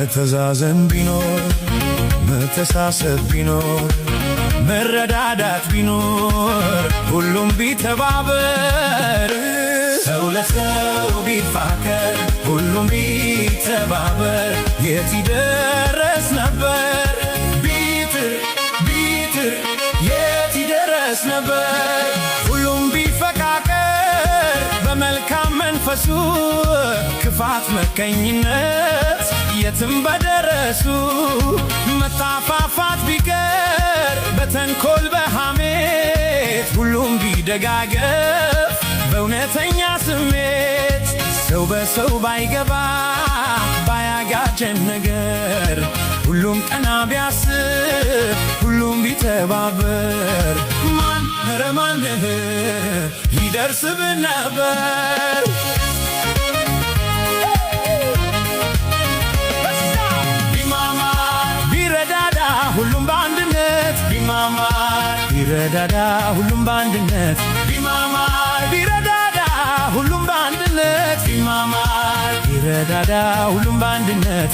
መተዛዘን ቢኖር መተሳሰብ ቢኖር መረዳዳት ቢኖር ሁሉም ቢተባበር ሰው ለሰው ቢፋቀር ሁሉም ቢተባበር የት ይደረስ ነበር? ቢጥር የት ይደረስ ነበር? ሁሉም ቢፈቃቀር በመልካም መንፈሱ ክፋት መቀኝነት የትም በደረሱ መታፋፋት ቢቀር በተንኮል በሐሜት ሁሉም ቢደጋገፍ በእውነተኛ ስሜት ሰው በሰው ባይገባ ባያጋጨን ነገር ሁሉም ቀና ቢያስብ ሁሉም ቢተባበር ማን ኧረ ማን ይደርስብን ነበር? ሁሉም በአንድነት ቢማማር ቢረዳዳ ሁሉም በአንድነት ቢማማር ቢረዳዳ ሁሉም በአንድነት ቢማማር ቢረዳዳ ሁሉም በአንድነት